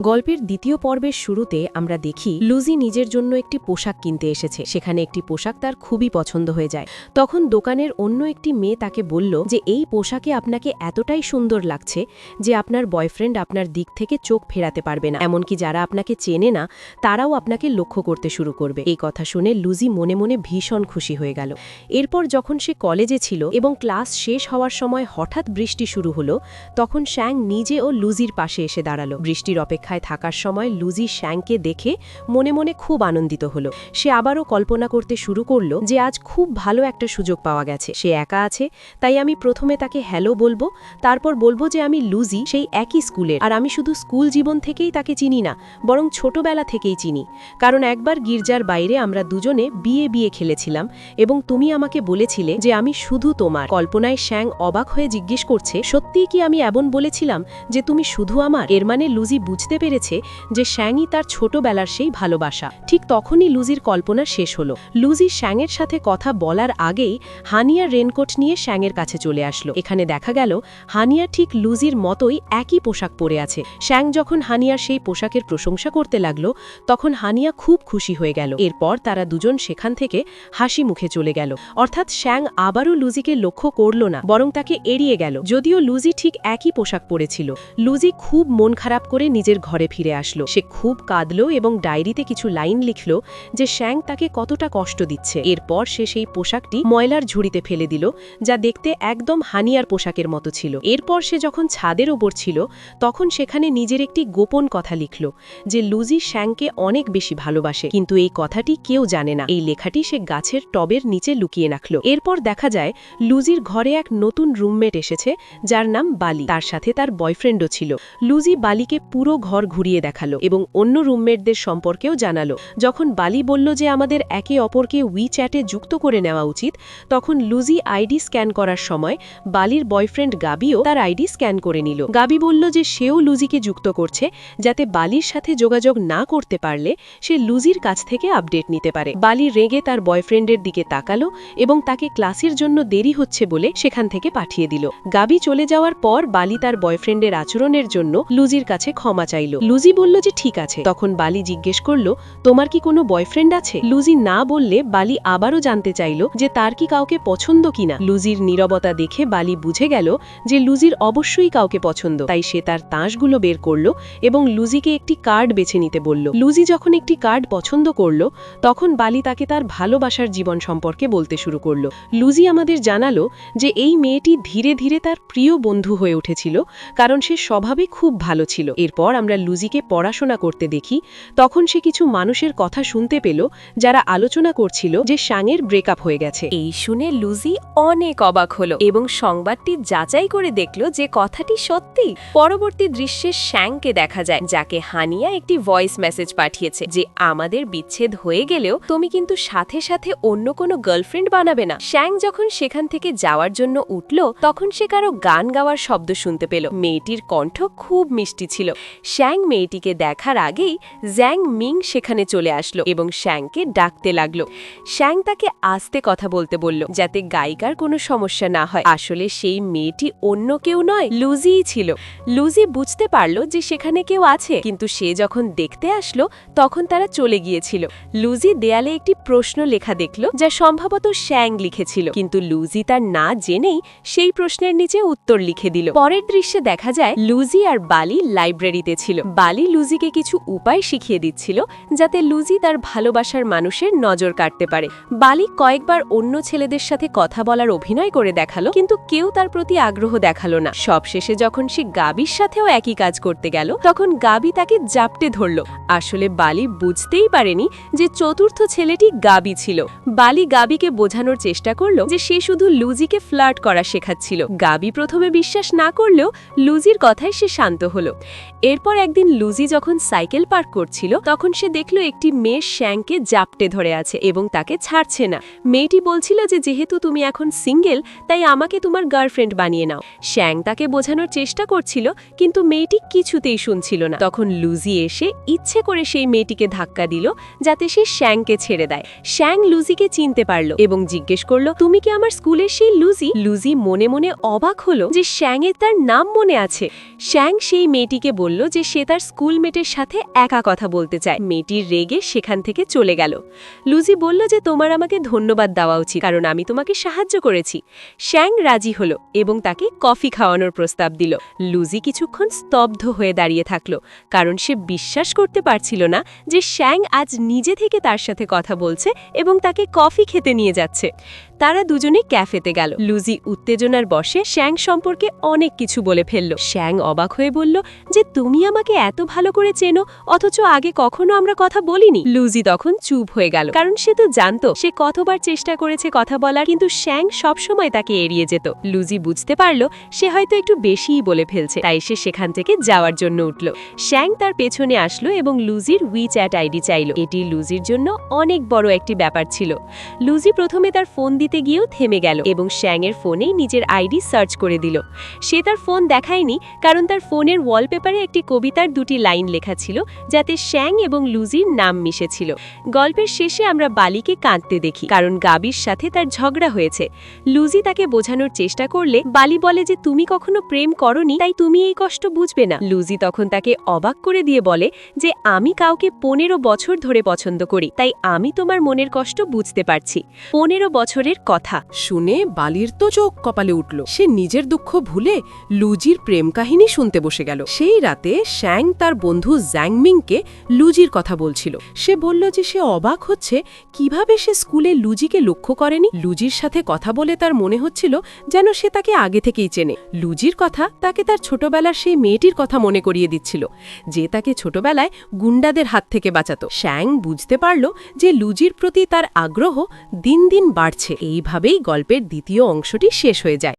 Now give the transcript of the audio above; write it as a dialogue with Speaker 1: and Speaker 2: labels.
Speaker 1: গল্পের দ্বিতীয় পর্বের শুরুতে আমরা দেখি লুজি নিজের জন্য একটি পোশাক কিনতে এসেছে। সেখানে একটি পোশাক তার খুবই পছন্দ হয়ে যায়। তখন দোকানের অন্য একটি মেয়ে তাকে বলল যে এই পোশাকে আপনাকে এতটাই সুন্দর লাগছে যে আপনার বয়ফ্রেন্ড আপনার দিক থেকে চোখ ফেরাতে পারবে না, এমনকি যারা আপনাকে চেনে না তারাও আপনাকে লক্ষ্য করতে শুরু করবে। এই কথা শুনে লুজি মনে মনে ভীষণ খুশি হয়ে গেল। এরপর যখন সে কলেজে ছিল এবং ক্লাস শেষ হওয়ার সময় হঠাৎ বৃষ্টি শুরু হলো, তখন শ্যাং নিজে ও লুজির পাশে এসে দাঁড়ালো। বৃষ্টির অপেক্ষায় থাকার সময় লুজি শ্যাংকে দেখে মনে মনে খুব আনন্দিত হলো। সে আবারও কল্পনা করতে শুরু করলো যে আজ খুব ভালো একটা সুযোগ পাওয়া গেছে। সে একা আছে, তাই আমি প্রথমে তাকে হ্যালো বলবো, তারপর বলবো যে আমি লুজি, সেই একই স্কুলের, আর আমি শুধু স্কুল জীবন থেকেই তাকে চিনি না, বরং ছোটবেলা থেকেই চিনি। কারণ একবার গির্জার বাইরে আমরা দুজনে বিয়ে খেলেছিলাম এবং তুমি আমাকে বলেছিলে যে আমি শুধু তোমার। কল্পনায় শ্যাং অবাক হয়ে জিজ্ঞেস করছে, সত্যিই কি আমি এমন বলেছিলাম যে তুমি শুধু আমার? এর মানে লুজি বুঝতে পেরেছে যে শ্যাংই তার ছোটবেলার সেই ভালোবাসা। ঠিক তখনই লুজির কল্পনা শেষ হলো। লুজি শ্যাংয়ের সাথে কথা বলার আগেই হানিয়া রেনকোট নিয়ে শ্যাংয়ের কাছে চলে আসলো। এখানে দেখা গেল হানিয়া ঠিক লুজির মতোই একই পোশাক পরে আছে। শ্যাং যখন হানিয়ার সেই পোশাকের প্রশংসা করতে লাগলো, তখন হানিয়া খুব খুশি হয়ে গেল। এরপর তারা দুজন সেখান থেকে হাসি মুখে চলে গেল। অর্থাৎ শ্যাং আবারও লুজিকে লক্ষ্য করল না, বরং তাকে এড়িয়ে গেল। যদিও লুজি ঠিক একই পোশাক পরেছিল। লুজি খুব মন খারাপ করে নিজের ঘরে ফিরে আসলো। সে খুব কাঁদল এবং ডায়েরিতে কিছু লাইন লিখল যে শ্যাং তাকে কতটা কষ্ট দিচ্ছে। এরপর সে সেই পোশাকটি ময়লার ঝুড়িতে ফেলে দিল, যা দেখতে একদম হানিয়ার পোশাকের মতো ছিল। এরপর সে যখন ছাদের ওপর ছিল, তখন সেখানে নিজের একটি গোপন কথা লিখল যে লুজি শ্যাংকে অনেক বেশি ভালোবাসে, কিন্তু এই কথাটি কেউ জানে না। এই লেখাটি সে গাছের টবের নিচে লুকিয়ে রাখল। এরপর দেখা যায় লুজির ঘরে এক নতুন রুমমেট এসেছে, যার নাম বালি। তার সাথে তার বয়ফ্রেন্ডও ছিল। লুজি বালিকে পুরো ঘর ঘুরিয়ে দেখালো এবং অন্য রুমমেটদের সম্পর্কেও জানালো। যখন বালি বলল যে আমাদের একে অপরকে উইচ্যাটে যুক্ত করে নেওয়া উচিত, তখন লুজি আইডি স্ক্যান করার সময় বালির বয়ফ্রেন্ড গাবিও তার আইডি স্ক্যান করে নিল। গাবি বলল যে সেও লুজিকে যুক্ত করছে, যাতে বালির সাথে যোগাযোগ না করতে পারলে সে লুজির কাছ থেকে আপডেট নিতে পারে। বালি রেগে তার বয়ফ্রেন্ডের দিকে তাকালো এবং তাকে ক্লাসের জন্য দেরি হচ্ছে বলে সেখান থেকে পাঠিয়ে দিল। গাবি চলে যাওয়ার পর বালি তার বয়ফ্রেন্ডের আচরণের জন্য লুজির কাছে ক্ষমা চাইল। লুজি বলল যে ঠিক আছে। তখন বালি জিজ্ঞেস করল, তোমার কি কোনো বয়ফ্রেন্ড আছে? লুজি না বললে বালি আবারও জানতে চাইল যে তার কি কাউকে পছন্দ কিনা। লুজির নীরবতা দেখে বালি বুঝে গেল যে লুজির অবশ্যই কাউকে পছন্দ। তাই সে তার তাসগুলো বের করল এবং লুজিকে একটি কার্ড বেছে নিতে বলল। লুজি যখন একটি কার্ড পছন্দ করল, তখন বালি তাকে তার ভালোবাসার জীবন সম্পর্কে বলতে শুরু করল। লুজি আমাদের জানালো যে এই মেয়েটি ধীরে ধীরে তার প্রিয় বন্ধু হয়ে উঠেছিল, কারণ সে স্বভাবে খুব ভালো ছিল। এরপর আমরা লুজিকে পড়াশোনা করতে দেখি। তখন সে কিছু মানুষের কথা শুনতে পেল, যারা আলোচনা করছিল যে শ্যাংয়ের ব্রেকআপ হয়ে গেছে।
Speaker 2: এই শুনে লুজি অনেক অবাক হলো এবং সংবাদটি যাচাই করে দেখল যে কথাটি সত্যি। পরবর্তী দৃশ্যে শ্যাংকে দেখা যায়, যাকে হানিয়া একটি ভয়েস মেসেজ পাঠিয়েছে যে আমাদের বিচ্ছেদ হয়ে গেলেও তুমি কিন্তু সাথে সাথে অন্য কোনো গার্লফ্রেন্ড বানাবে না। শ্যাং যখন সেখান থেকে যাওয়ার জন্য উঠল, তখন সে কারো গান গাওয়ার শব্দ শুনতে পেল। মেয়েটির কণ্ঠ খুব মিষ্টি ছিল। শ্যাং মেয়েটিকে দেখার আগেই জ্যাং মিং সেখানে চলে আসলো এবং শ্যাংকে ডাকতে লাগলো। শ্যাং তাকে আস্তে কথা বলতে বলল, যাতে গায়িকার কোনো সমস্যা না হয়। আসলে সেই মেয়েটি অন্য কেউ নয়, লুজিই ছিল। লুজি বুঝতে পারল যে সেখানে কেউ আছে, কিন্তু সে যখন দেখতে আসলো তখন তারা চলে গিয়েছিল। লুজি দেয়ালে একটি প্রশ্ন লেখা দেখল, যা সম্ভবত শ্যাং লিখেছিল, কিন্তু লুজি তার না জেনেই সেই প্রশ্নের নিচে উত্তর লিখে দিল। পরের দৃশ্যে দেখা যায় লুজি আর বালি লাইব্রেরিতে ছিল। বালি লুজিকে কিছু উপায় শিখিয়ে দিচ্ছিল, যাতে লুজি তার ভালোবাসার মানুষের নজর কাটতে পারে। বালি কয়েকবার অন্য ছেলেদের সাথে কথা বলার অভিনয় করে দেখালো, কিন্তু কেউ তার প্রতি আগ্রহ দেখালো না। সবশেষে যখন সে গাবির সাথেও একই কাজ করতে গেল, তখন গাবি তাকে জাপটে ধরল। আসলে বালি বুঝতেই পারেনি যে চতুর্থ ছেলেটি গাবি ছিল। বালি গাবিকে বোঝানোর চেষ্টা করলো যে সে শুধু লুজিকে ফ্লার্ট করা শেখাচ্ছিল। গাবি প্রথমে বিশ্বাস না করলেও লুজির কথায় সে শান্ত হলো। এরপর একদিন লুজি যখন সাইকেল পার্ক করছিল, তখন সে দেখল একটি মেয়ে শ্যাংকে জাপটে ধরে আছে এবং তাকে ছাড়ছে না। মেয়েটি বলছিল যে যেহেতু তুমি এখন সিঙ্গেল, তাই আমাকে তোমার গার্লফ্রেন্ড বানিয়ে নাও। শ্যাং তাকে বোঝানোর চেষ্টা করছিল, কিন্তু মেয়েটি কিছুতেই শুনছিল না। তখন লুজি এসে ইচ্ছে করে সেই মেয়েটিকে ধাক্কা দিল, যাতে সে শ্যাংকে ছেড়ে দেয়। শ্যাং লুজিকে চিনতে পারল এবং জিজ্ঞেস করল, তুমি কি আমার স্কুলের সেই লুজি? লুজি মনে মনে অবাক হলো যে শ্যাংয়ের তার নাম মনে আছে। শ্যাং সেই মেয়েটিকে বলল যে সে তার স্কুলমেটের সাথে একা কথা বলতে চায়। মেয়েটির রেগে সেখান থেকে চলে গেল। লুজি বলল যে তোমার আমাকে ধন্যবাদ দেওয়া উচিত, কারণ আমি তোমাকে সাহায্য করেছি। শ্যাং রাজি হলো এবং তাকে কফি খাওয়ানোর প্রস্তাব দিল। লুজি কিছুক্ষণ স্তব্ধ হয়ে দাঁড়িয়ে থাকল, কারণ সে বিশ্বাস করতে পারছিল না যে শ্যাং আজ নিজে থেকে তার সাথে কথা বলছে এবং তাকে কফি খেতে নিয়ে যাচ্ছে। তারা দুজনে ক্যাফেতে গেল। লুজি উত্তেজনার বশে শ্যাং সম্পর্কে অনেক কিছু বলে ফেলল। শ্যাং অবাক হয়ে বলল যে তুমি আমাকে এত ভালো করে চেনো, অথচ আগে কখনো আমরা কথা বলিনি। লুজি তখন চুপ হয়ে গেল, কারণ সে তো জানতো সে কতবার চেষ্টা করেছে কথা বলার, কিন্তু শ্যাং সবসময় তাকে এড়িয়ে যেত। লুজি বুঝতে পারল সে হয়তো একটু বেশিই বলে ফেলছে, তাই সে সেখান থেকে যাওয়ার জন্য উঠল। শ্যাং তার পেছনে আসলো এবং লুজির উইচ্যাট আইডি চাইল। এটি লুজির জন্য অনেক বড় একটি ব্যাপার ছিল। লুজি প্রথমে তার ফোন দিতে গিয়েও থেমে গেল এবং শ্যাংয়ের ফোনেই নিজের আইডি সার্চ করে দিল। সে তার ফোন দেখায়নি, কারণ তার ফোনের ওয়ালপেপারে একটি কবিতার দুটি লাইন লেখা ছিল, যাতে শ্যাং এবং লুজির নাম মিশেছিল। গল্পের শেষে আমরা বালিকে কাঁদতে দেখি, কারণ গাবির সাথে তার ঝগড়া হয়েছে। লুজি তাকে বোঝানোর চেষ্টা করলে বালি বলে যে তুমি কখনো প্রেম করনি, তাই তুমি এই কষ্ট বুঝবে না। লুজি তখন তাকে অবাক করে দিয়ে বলে যে আমি কাউকে 15 বছর ধরে পছন্দ করি, তাই আমি তোমার মনের কষ্ট বুঝতে পারছি। 15 বছরের কথা
Speaker 3: শুনে বালির তো চোখ কপালে উঠল। সে নিজের দুঃখ ভুলে লুজির প্রেম কাহিনী শুনতে বসে গেল। সেই রাতে শ্যাং তার বন্ধু জ্যাংমিংকে লুজির কথা বলছিল। সে বলল যে সে অবাক হচ্ছে কিভাবে সে স্কুলে লুজিকে লক্ষ্য করেনি। লুজির সাথে কথা বলে তার মনে হচ্ছিল যেন সে তাকে আগে থেকেই চেনে। লুজির কথা তাকে তার ছোটবেলার সেই মেয়েটির কথা মনে করিয়ে দিচ্ছিল, যে তাকে ছোটবেলায় গুন্ডাদের হাত থেকে বাঁচাতো। শ্যাং বুঝতে পারল যে লুজির প্রতি তার আগ্রহ দিন দিন বাড়ছে। এইভাবেই গল্পের দ্বিতীয় অংশটি শেষ হয়ে যায়।